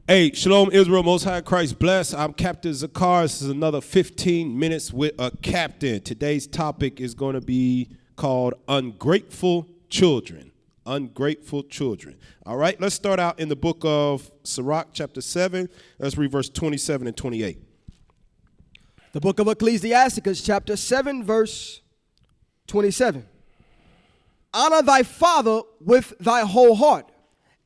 Hey, Shalom Israel, Most High Christ bless. I'm Captain Zakar. This is another 15 minutes with a captain. Today's topic is going to be called Ungrateful Children. Ungrateful children. All right, let's start out in the book of Sirach, chapter 7. Let's read verse 27 and 28. The book of Ecclesiasticus, chapter 7, verse 27. Honor thy father with thy whole heart,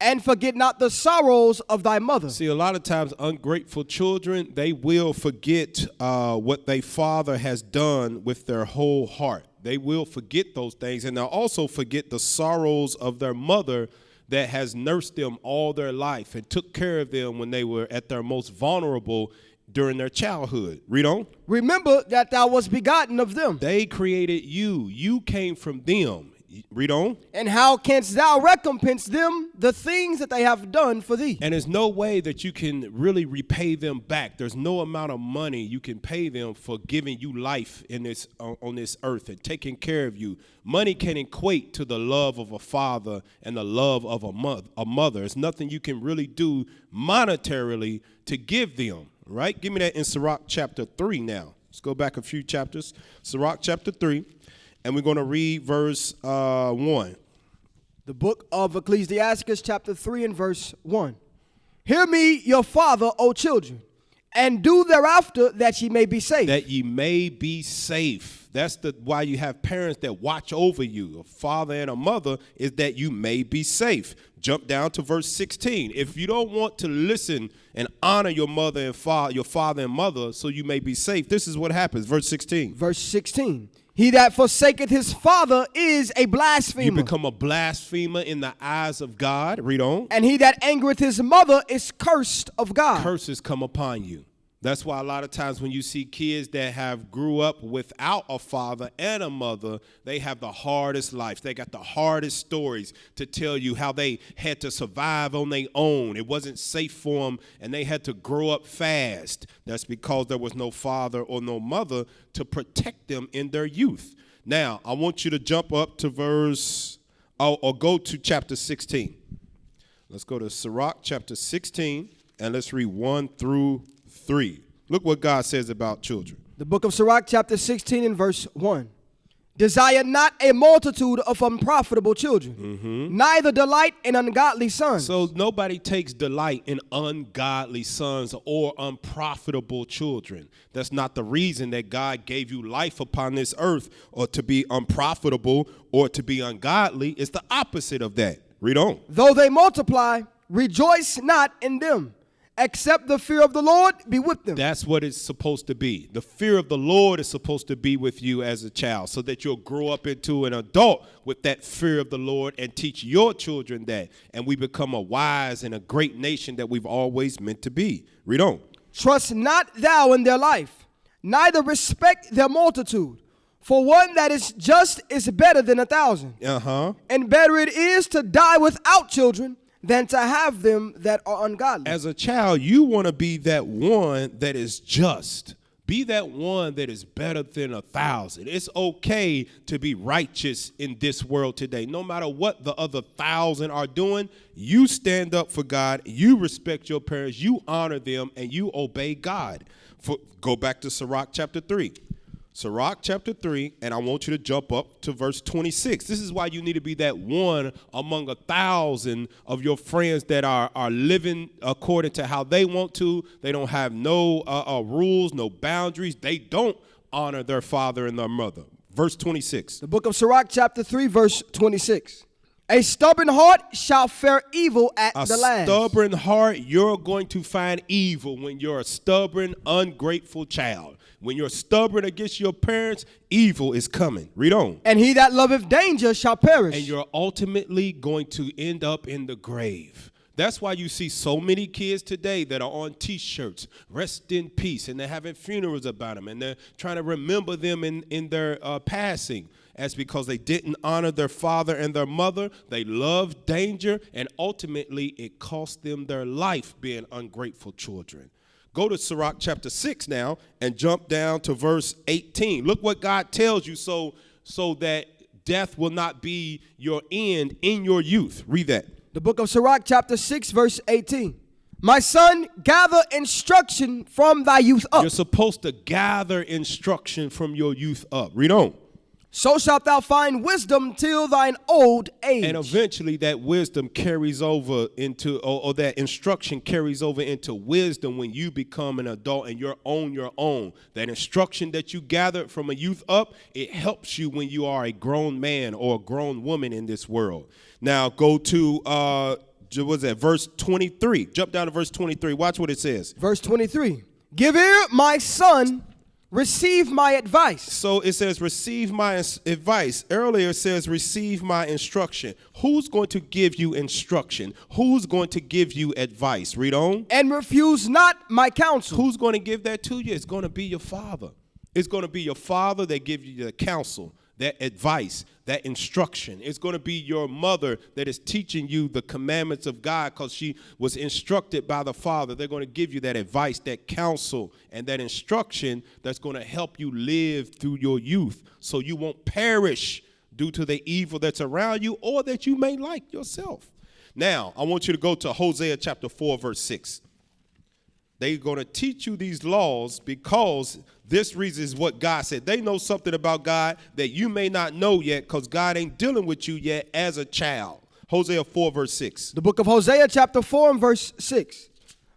and forget not the sorrows of thy mother. See, a lot of times ungrateful children, they will forget what their father has done with their whole heart. They will forget those things, and they'll also forget the sorrows of their mother that has nursed them all their life and took care of them when they were at their most vulnerable during their childhood. Read on. Remember that thou wast begotten of them. They created you. You came from them. Read on. And how canst thou recompense them the things that they have done for thee? And there's no way that you can really repay them back. There's no amount of money you can pay them for giving you life in this on this earth and taking care of you. Money can equate to the love of a father and the love of a mother. It's nothing you can really do monetarily to give them. Right? Give me that in Sirach chapter 3 now. Let's go back a few chapters. Sirach chapter 3. And we're going to read verse 1. The book of Ecclesiasticus, chapter 3 and verse 1. Hear me, your father, O children, and do thereafter that ye may be safe. That ye may be safe. That's why you have parents that watch over you. A father and a mother is that you may be safe. Jump down to verse 16. If you don't want to listen and honor your mother and your father and mother so you may be safe, this is what happens. Verse 16. Verse 16. He that forsaketh his father is a blasphemer. You become a blasphemer in the eyes of God. Read on. And he that angereth his mother is cursed of God. Curses come upon you. That's why a lot of times when you see kids that have grew up without a father and a mother, they have the hardest life. They got the hardest stories to tell you how they had to survive on their own. It wasn't safe for them, and they had to grow up fast. That's because there was no father or no mother to protect them in their youth. Now, I want you to jump up to or go to chapter 16. Let's go to Sirach chapter 16, and let's read 1 through 3. Look what God says about children. The book of Sirach, chapter 16 and verse 1. Desire not a multitude of unprofitable children, neither delight in ungodly sons. So nobody takes delight in ungodly sons or unprofitable children. That's not the reason that God gave you life upon this earth, or to be unprofitable or to be ungodly. It's the opposite of that. Read on. Though they multiply, rejoice not in them. Except the fear of the Lord be with them. That's what it's supposed to be. The fear of the Lord is supposed to be with you as a child, so that you'll grow up into an adult with that fear of the Lord and teach your children that. And we become a wise and a great nation that we've always meant to be. Read on. Trust not thou in their life, neither respect their multitude. For one that is just is better than 1,000. And better it is to die without children than to have them that are ungodly. As a child, you want to be that one that is just. Be that one that is better than 1,000. It's okay to be righteous in this world today. No matter what the other 1,000 are doing, you stand up for God, you respect your parents, you honor them, and you obey God. Go back to Sirach chapter 3. Sirach chapter 3, and I want you to jump up to verse 26. This is why you need to be that one among 1,000 of your friends that are living according to how they want to. They don't have no rules, no boundaries. They don't honor their father and their mother. Verse 26. The book of Sirach chapter 3, verse 26. A stubborn heart shall fare evil at the last. A stubborn heart, you're going to find evil when you're a stubborn, ungrateful child. When you're stubborn against your parents, evil is coming. Read on. And he that loveth danger shall perish. And you're ultimately going to end up in the grave. That's why you see so many kids today that are on T-shirts, rest in peace, and they're having funerals about them, and they're trying to remember them in their passing. That's because they didn't honor their father and their mother. They loved danger, and ultimately it cost them their life being ungrateful children. Go to Sirach chapter 6 now and jump down to verse 18. Look what God tells you so that death will not be your end in your youth. Read that. The book of Sirach chapter 6 verse 18. My son, gather instruction from thy youth up. You're supposed to gather instruction from your youth up. Read on. So shalt thou find wisdom till thine old age. And eventually that wisdom carries over into, or that instruction carries over into wisdom when you become an adult and you're on your own. That instruction that you gathered from a youth up, it helps you when you are a grown man or a grown woman in this world. Now go to, what's that, verse 23. Jump down to verse 23. Watch what it says. Verse 23. Give ear, my son, receive my advice. So it says, receive my advice. Earlier it says, receive my instruction. Who's going to give you instruction? Who's going to give you advice? Read on. And refuse not my counsel. Who's going to give that to you? It's going to be your father. It's going to be your father that gives you the counsel, that advice, that instruction. It's going to be your mother that is teaching you the commandments of God because she was instructed by the Father. They're going to give you that advice, that counsel, and that instruction that's going to help you live through your youth so you won't perish due to the evil that's around you or that you may like yourself. Now, I want you to go to Hosea chapter 4, verse 6. They're going to teach you these laws because this reason is what God said. They know something about God that you may not know yet because God ain't dealing with you yet as a child. Hosea 4, verse 6. The book of Hosea chapter 4 and verse 6.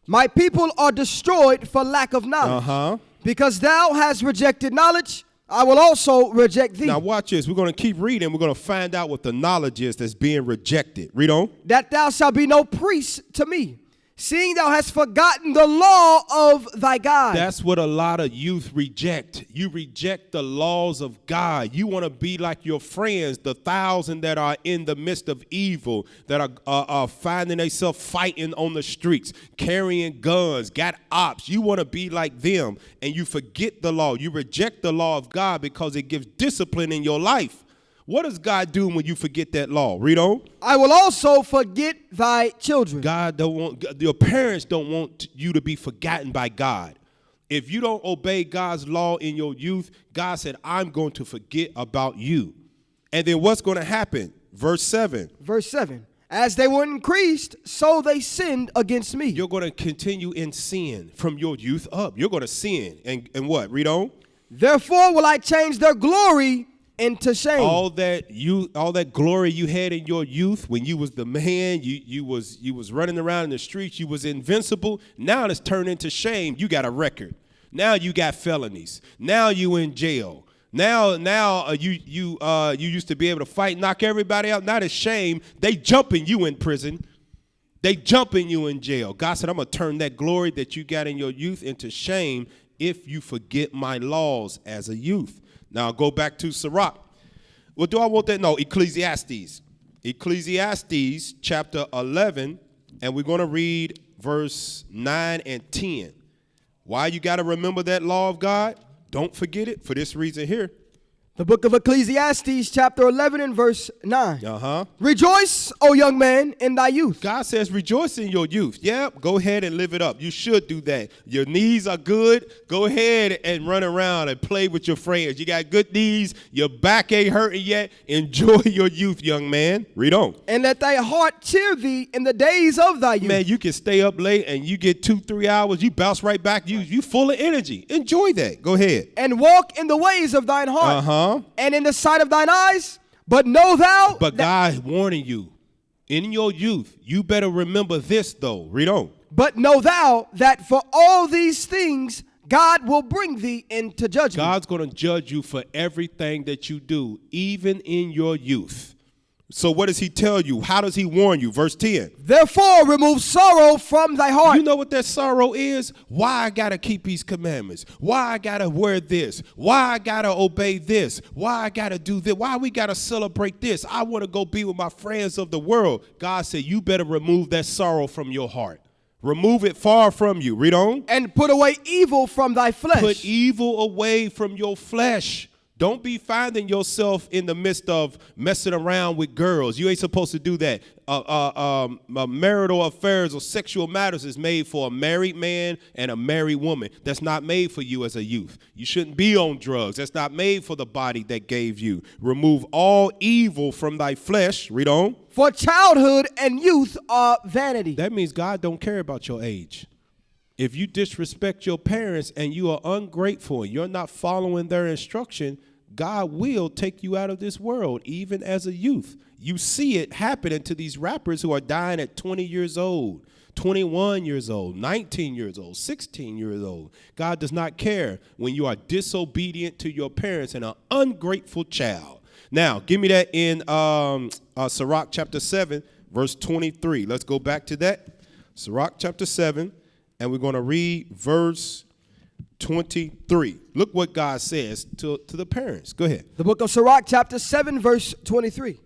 My people are destroyed for lack of knowledge. Because thou hast rejected knowledge, I will also reject thee. Now watch this. We're going to keep reading. We're going to find out what the knowledge is that's being rejected. Read on. That thou shalt be no priest to me, seeing thou hast forgotten the law of thy God. That's what a lot of youth reject. You reject the laws of God. You want to be like your friends, the 1,000 that are in the midst of evil, that are finding themselves fighting on the streets, carrying guns, got ops. You want to be like them, and you forget the law. You reject the law of God because it gives discipline in your life. What does God do when you forget that law? Read on. I will also forget thy children. God don't want, your parents don't want you to be forgotten by God. If you don't obey God's law in your youth, God said, I'm going to forget about you. And then what's going to happen? Verse 7. Verse 7. As they were increased, so they sinned against me. You're going to continue in sin from your youth up. You're going to sin. And what? Read on. Therefore will I change their glory into shame. All that glory you had in your youth when you was the man, you was running around in the streets, you was invincible. Now it's turned into shame. You got a record. Now you got felonies. Now you in jail. Now you used to be able to fight, knock everybody out. Not a shame. They jumping you in prison. They jumping you in jail. God said, I'm going to turn that glory that you got in your youth into shame if you forget my laws as a youth. Now go back to Sirach. Well, do I want that? No, Ecclesiastes. Ecclesiastes chapter 11, and we're going to read verse 9 and 10. Why you got to remember that law of God? Don't forget it for this reason here. The book of Ecclesiastes chapter 11 and verse 9. Rejoice, O young man, in thy youth. God says rejoice in your youth. Yep, go ahead and live it up. You should do that. Your knees are good. Go ahead and run around and play with your friends. You got good knees. Your back ain't hurting yet. Enjoy your youth, young man. Read on. And let thy heart cheer thee in the days of thy youth. Man, you can stay up late and you get 2-3 hours. You bounce right back. You full of energy. Enjoy that. Go ahead. And walk in the ways of thine heart. And in the sight of thine eyes, but know thou. But God warning you, in your youth, you better remember this though. Read on. But know thou that for all these things God will bring thee into judgment. God's going to judge you for everything that you do, even in your youth. So what does he tell you? How does he warn you? Verse 10. Therefore remove sorrow from thy heart. You know what that sorrow is? Why I got to keep these commandments? Why I got to wear this? Why I got to obey this? Why I got to do this? Why we got to celebrate this? I want to go be with my friends of the world. God said, you better remove that sorrow from your heart. Remove it far from you. Read on. And put away evil from thy flesh. Put evil away from your flesh. Don't be finding yourself in the midst of messing around with girls. You ain't supposed to do that. Marital affairs or sexual matters is made for a married man and a married woman. That's not made for you as a youth. You shouldn't be on drugs. That's not made for the body that gave you. Remove all evil from thy flesh. Read on. For childhood and youth are vanity. That means God don't care about your age. If you disrespect your parents and you are ungrateful and you're not following their instruction, God will take you out of this world, even as a youth. You see it happening to these rappers who are dying at 20 years old, 21 years old, 19 years old, 16 years old. God does not care when you are disobedient to your parents and an ungrateful child. Now, give me that in Sirach chapter 7, verse 23. Let's go back to that. Sirach chapter 7. And we're going to read verse 23. Look what God says to the parents. Go ahead. The book of Sirach, chapter 7, verse 23.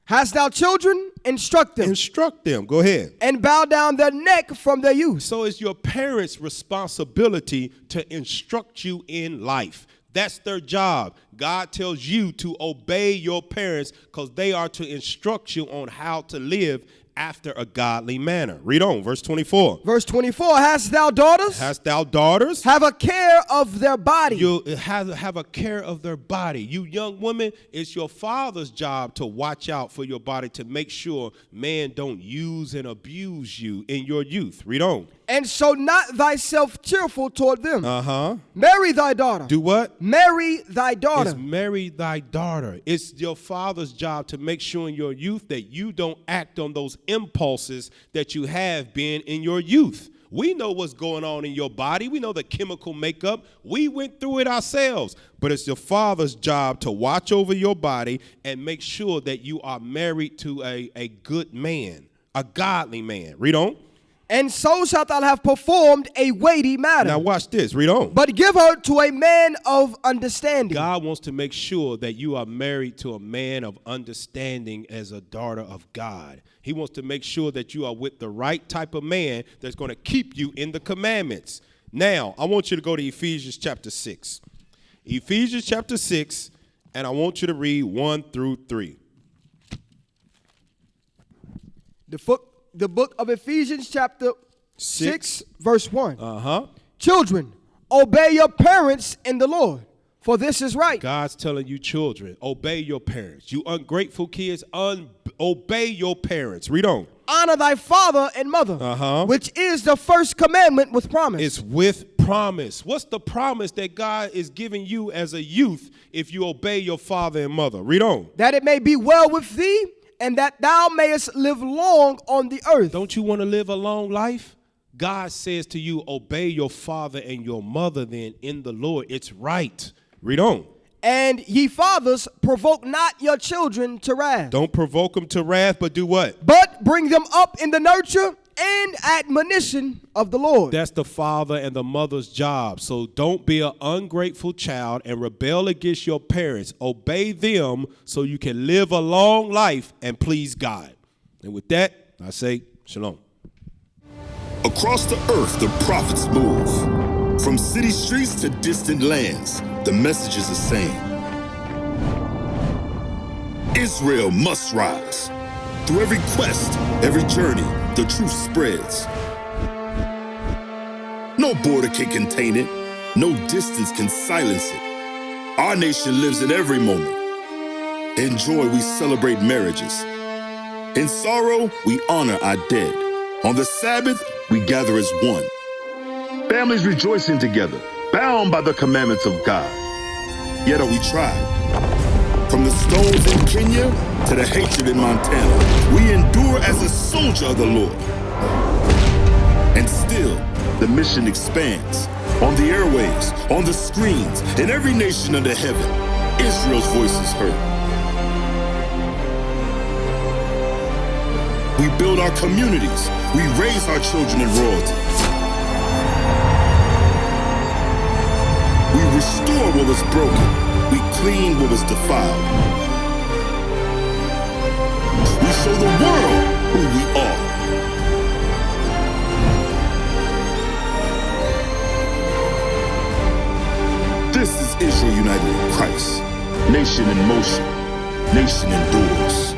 Hast thou children? Instruct them. Instruct them. Go ahead. And bow down their neck from their youth. So it's your parents' responsibility to instruct you in life. That's their job. God tells you to obey your parents because they are to instruct you on how to live after a godly manner. Read on, verse 24. Verse 24, hast thou daughters? Hast thou daughters? Have a care of their body. You have a care of their body. You young women, it's your father's job to watch out for your body, to make sure man don't use and abuse you in your youth. Read on. And so not thyself cheerful toward them. Uh-huh. Marry thy daughter. Do what? Marry thy daughter. It's marry thy daughter. It's your father's job to make sure in your youth that you don't act on those impulses that you have been in your youth. We know what's going on in your body. We know the chemical makeup. We went through it ourselves. But it's your father's job to watch over your body and make sure that you are married to a good man, a godly man. Read on. And so shalt thou have performed a weighty matter. Now watch this. Read on. But give her to a man of understanding. God wants to make sure that you are married to a man of understanding as a daughter of God. He wants to make sure that you are with the right type of man that's going to keep you in the commandments. Now, I want you to go to Ephesians chapter 6. Ephesians chapter 6, and I want you to read 1 through 3. The book of Ephesians chapter 6 verse 1. Uh-huh. Children, obey your parents in the Lord, for this is right. God's telling you, children, obey your parents. You ungrateful kids, obey your parents. Read on. Honor thy father and mother, which is the first commandment with promise. It's with promise. What's the promise that God is giving you as a youth if you obey your father and mother? Read on. That it may be well with thee, and that thou mayest live long on the earth. Don't you want to live a long life? God says to you, obey your father and your mother then in the Lord. It's right. Read on. And ye fathers, provoke not your children to wrath. Don't provoke them to wrath, but do what? But bring them up in the nurture and admonition of the Lord. That's the father and the mother's job. So don't be an ungrateful child and rebel against your parents. Obey them so you can live a long life and please God. And with that, I say shalom. Across the earth, the prophets move. From city streets to distant lands, the message is the same. Israel must rise. Through every quest, every journey, the truth spreads. No border can contain it. No distance can silence it. Our nation lives in every moment. In joy, we celebrate marriages. In sorrow, we honor our dead. On the Sabbath, we gather as one. Families rejoicing together, bound by the commandments of God. Yet are we tried. From the stones in Kenya to the hatred in Montana, we endure as a soldier of the Lord. And still, the mission expands. On the airwaves, on the screens, in every nation under heaven, Israel's voice is heard. We build our communities. We raise our children in royalty. We restore what was broken. We clean what was defiled. We show the world who we are. This is Israel United in Christ. Nation in motion, nation endures.